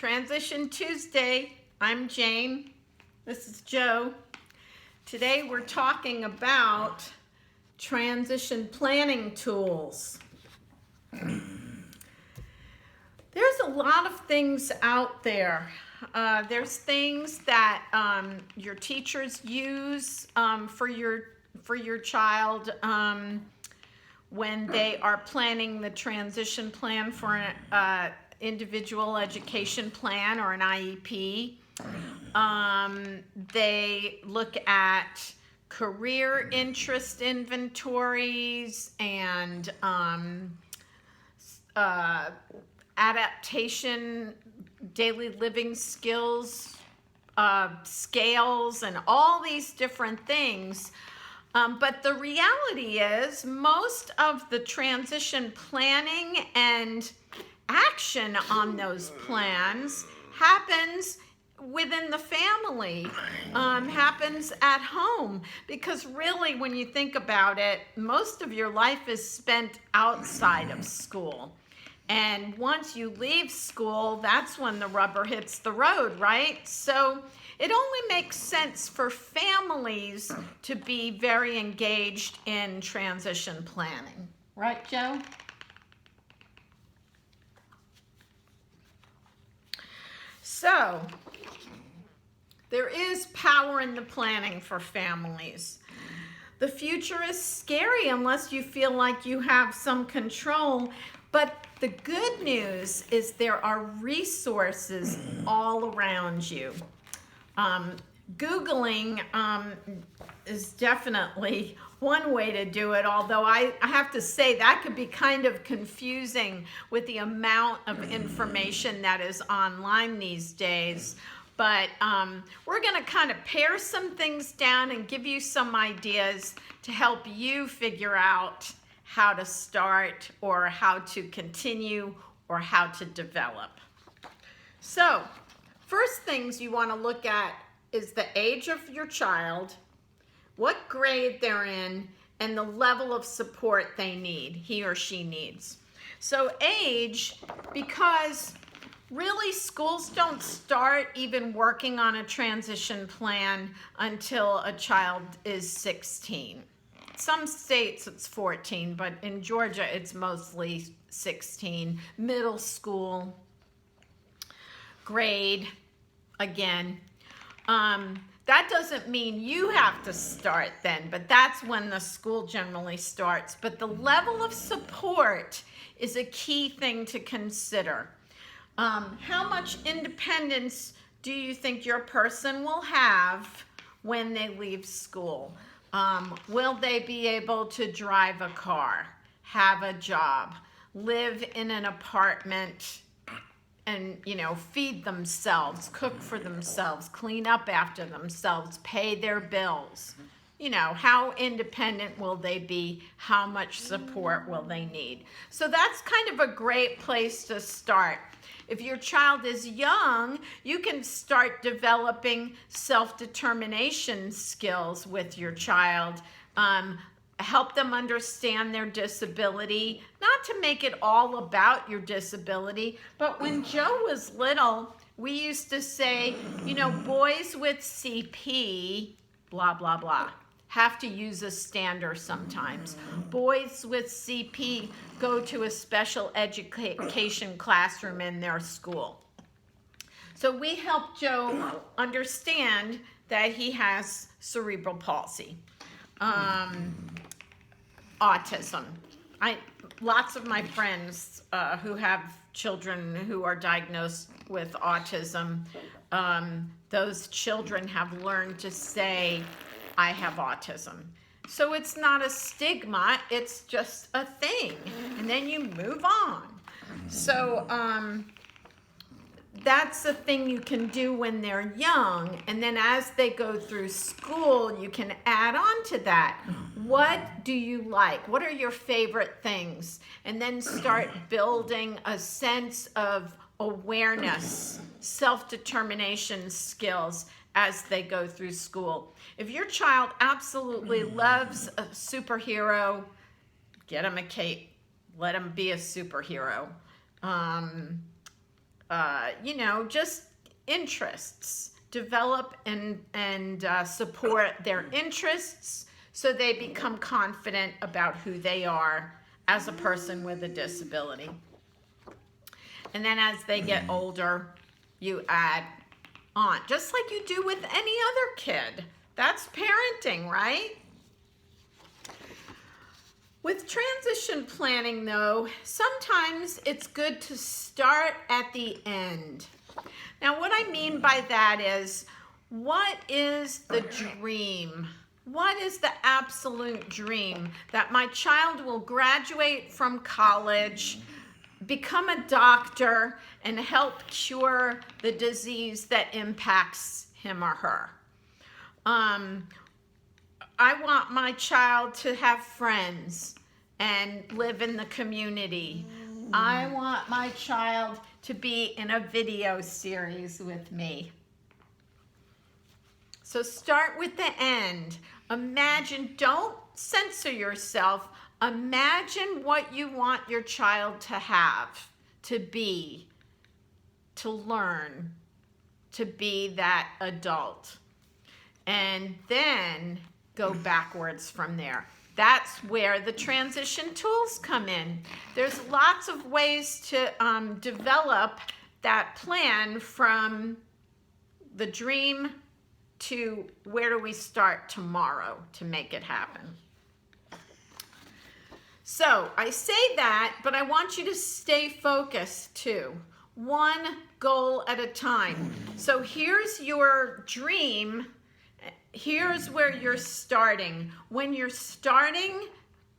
Transition Tuesday. I'm Jane. This is Joe. Today we're talking about transition planning tools. There's a lot of things out there. There's things that your teachers use for your child when they are planning the transition plan for an individual education plan or an IEP. They look at career interest inventories and adaptation, daily living skills, scales, and all these different things. But the reality is most of the transition planning and action on those plans happens within the family, happens at home, because really when you think about it, most of your life is spent outside of school. And once you leave school, that's when the rubber hits the road, right? So it only makes sense for families to be very engaged in transition planning. Right, Joe? So, there is power in the planning for families. The future is scary unless you feel like you have some control, but the good news is there are resources all around you. Googling is definitely one way to do it, although I have to say that could be kind of confusing with the amount of information that is online these days. But we're going to kind of pare some things down and give you some ideas to help you figure out how to start or how to continue or how to develop. So, first things you want to look at is the age of your child, what grade they're in, and the level of support they need, he or she needs. So age, because really schools don't start even working on a transition plan until a child is 16. Some states it's 14, but in Georgia it's mostly 16. Middle school, grade, again. That doesn't mean you have to start then, but that's when the school generally starts. But the level of support is a key thing to consider. How much independence do you think your person will have when they leave school? Will they be able to drive a car, have a job, live in an apartment, and, feed themselves, cook for themselves, clean up after themselves, pay their bills? How independent will they be? How much support will they need? So that's kind of a great place to start. If your child is young, you can start developing self-determination skills with your child. Help them understand their disability, not to make it all about your disability, but when Joe was little, we used to say, boys with CP, blah, blah, blah, have to use a stander sometimes. Boys with CP go to a special education classroom in their school. So we help Joe understand that he has cerebral palsy. Autism. Lots of my friends who have children who are diagnosed with autism, those children have learned to say, I have autism. So it's not a stigma, it's just a thing. And then you move on. So that's the thing you can do when they're young. And then as they go through school, you can add on to that. What do you like? What are your favorite things? And then start building a sense of awareness, self-determination skills as they go through school. If your child absolutely loves a superhero, get them a cape. Let them be a superhero. just interests. Develop and support their interests so they become confident about who they are as a person with a disability. And then as they get older, you add on, just like you do with any other kid. That's parenting, right? With transition planning, though, sometimes it's good to start at the end. Now, what I mean by that is, what is the dream? What is the absolute dream? That my child will graduate from college, become a doctor, and help cure the disease that impacts him or her. I want my child to have friends and live in the community. I want my child to be in a video series with me. So start with the end. Imagine, don't censor yourself. Imagine what you want your child to have, to be, to learn, to be that adult. And then go backwards from there. That's where the transition tools come in. There's lots of ways to develop that plan from the dream to where do we start tomorrow to make it happen. So I say that, but I want you to stay focused too. One goal at a time. So here's your dream. Here's where you're starting. When you're starting,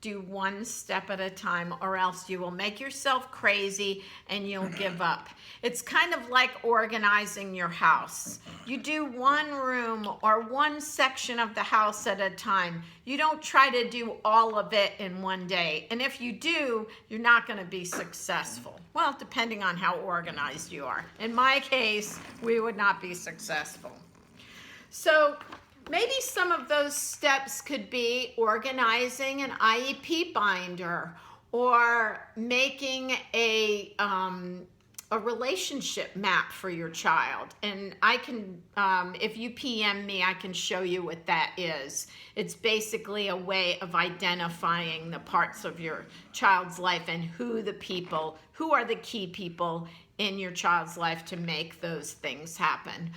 do one step at a time, or else you will make yourself crazy and you'll give up. It's kind of like organizing your house. You do one room or one section of the house at a time. You don't try to do all of it in one day. And if you do, you're not going to be successful. Well, depending on how organized you are. In my case, we would not be successful. So maybe some of those steps could be organizing an IEP binder, or making a relationship map for your child. And I can, if you PM me, I can show you what that is. It's basically a way of identifying the parts of your child's life and who are the key people in your child's life to make those things happen.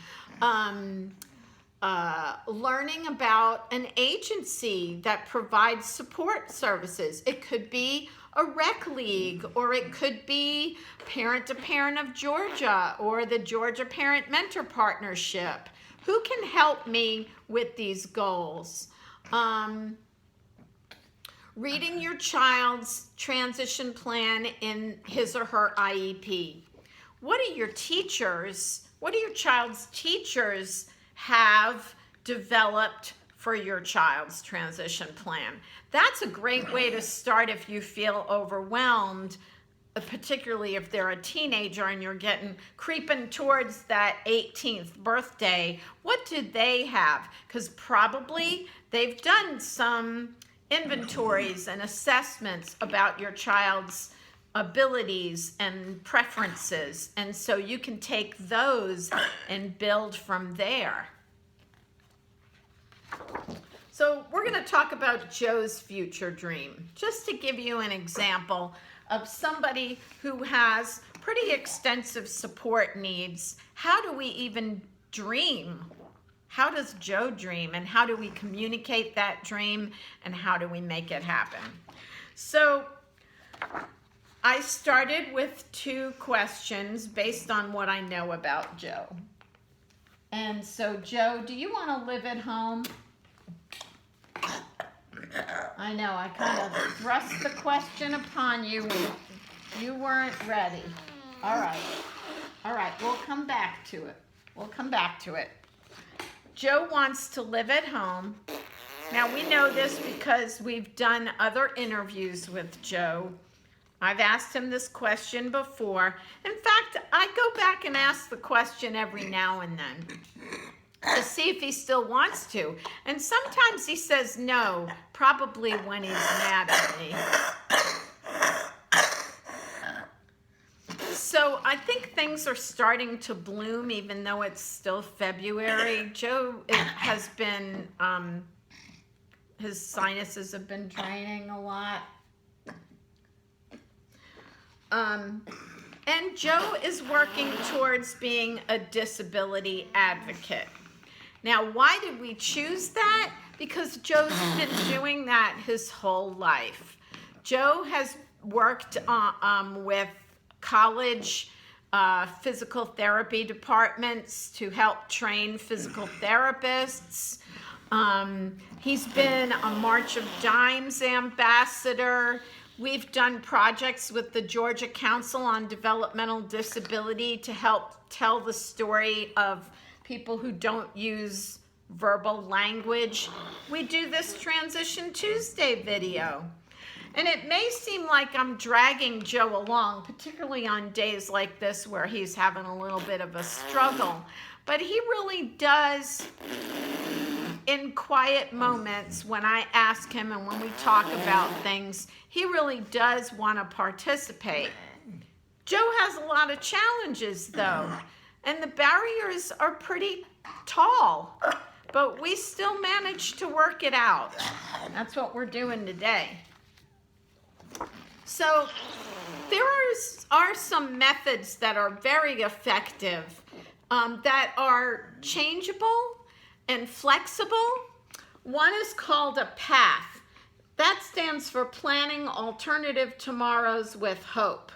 Learning about an agency that provides support services. It could be a rec league, or it could be Parent to Parent of Georgia, or the Georgia Parent Mentor Partnership. Who can help me with these goals? Reading your child's transition plan in his or her IEP. What do your child's teachers have developed for your child's transition plan? That's a great way to start if you feel overwhelmed, particularly if they're a teenager and you're creeping towards that 18th birthday. What do they have? Because probably they've done some inventories and assessments about your child's abilities and preferences, and so you can take those and build from there. So we're going to talk about Joe's future dream, just to give you an example of somebody who has pretty extensive support needs. How do we even dream? How does Joe dream, and how do we communicate that dream, and how do we make it happen? So I started with 2 questions based on what I know about Joe. And so, Joe, do you want to live at home? I know, I kind of thrust the question upon you when you weren't ready. All right, we'll come back to it. Joe wants to live at home. Now, we know this because we've done other interviews with Joe. I've asked him this question before. In fact, I go back and ask the question every now and then to see if he still wants to. And sometimes he says no, probably when he's mad at me. So So I think things are starting to bloom, even though it's still February. Joe has been, his sinuses have been draining a lot. And Joe is working towards being a disability advocate. Now, why did we choose that? Because Joe's been doing that his whole life. Joe has worked with college physical therapy departments to help train physical therapists. He's been a March of Dimes ambassador. We've done projects with the Georgia Council on Developmental Disability to help tell the story of people who don't use verbal language. We do this Transition Tuesday video. And it may seem like I'm dragging Joe along, particularly on days like this where he's having a little bit of a struggle. But he really does, in quiet moments when I ask him and when we talk about things, he really does want to participate. Joe has a lot of challenges though, and the barriers are pretty tall, but we still manage to work it out. That's what we're doing today. So there are some methods that are very effective that are changeable and flexible. One is called a PATH. That stands for Planning Alternative Tomorrows with Hope.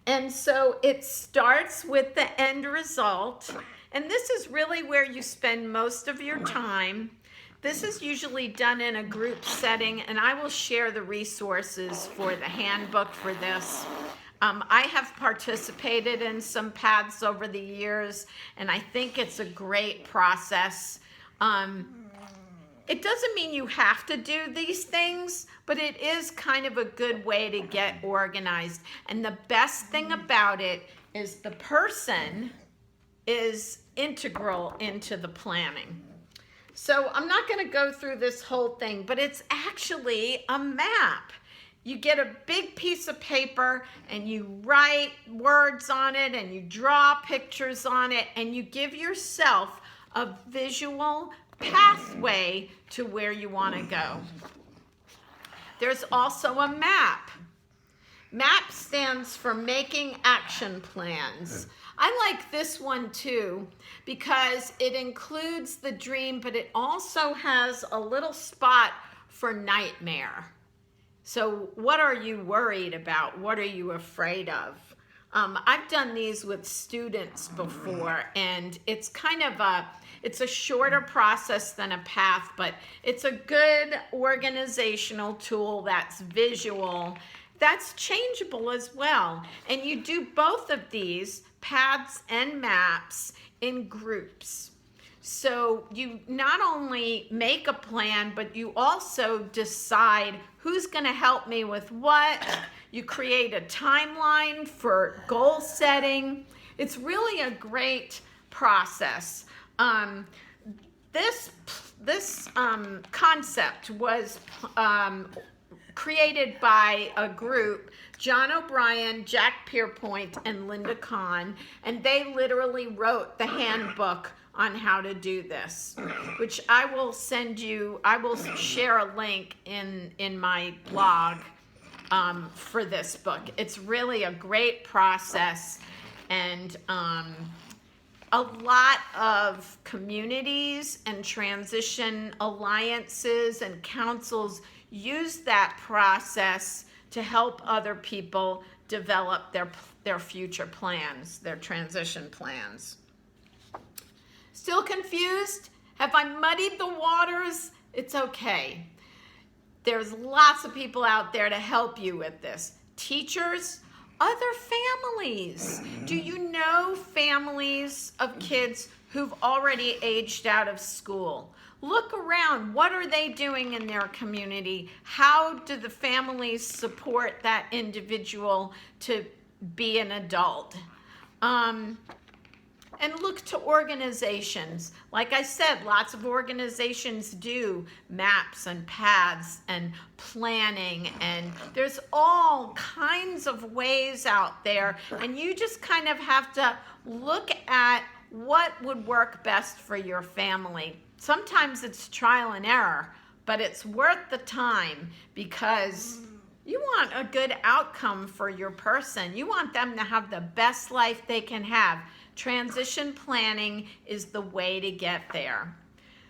And so it starts with the end result. And this is really where you spend most of your time. This is usually done in a group setting, and I will share the resources for the handbook for this. I have participated in some paths over the years, and I think it's a great process. It doesn't mean you have to do these things, but it is kind of a good way to get organized. And the best thing about it is the person is integral into the planning. So I'm not going to go through this whole thing, but it's actually a map. You get a big piece of paper and you write words on it and you draw pictures on it and you give yourself a visual pathway to where you want to go. There's also a MAP. MAP stands for Making Action Plans. I like this one too because it includes the dream, but it also has a little spot for nightmare. So what are you worried about? What are you afraid of? I've done these with students before, and it's kind of it's a shorter process than a path, but it's a good organizational tool that's visual, that's changeable as well. And you do both of these, paths and maps, in groups. So you not only make a plan, but you also decide who's going to help me with what. You create a timeline for goal setting. It's really a great process. This concept was created by a group, John O'Brien, Jack Pierpoint, and Linda Kahn, and they literally wrote the handbook on how to do this, which I will send you. I will share a link in my blog for this book. It's really a great process, and a lot of communities and transition alliances and councils use that process to help other people develop their future plans, their transition plans. Still confused? Have I muddied the waters? It's okay. There's lots of people out there to help you with this. Teachers, other families. Do you know families of kids who've already aged out of school? Look around. What are they doing in their community? How do the families support that individual to be an adult? And look to organizations. Like I said, lots of organizations do maps and paths and planning, and there's all kinds of ways out there, and you just kind of have to look at what would work best for your family. Sometimes it's trial and error, but it's worth the time because you want a good outcome for your person. You want them to have the best life they can have. Transition planning is the way to get there.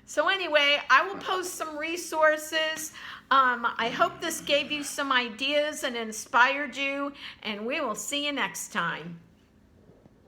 So anyway, I will post some resources. I hope this gave you some ideas and inspired you, and we will see you next time.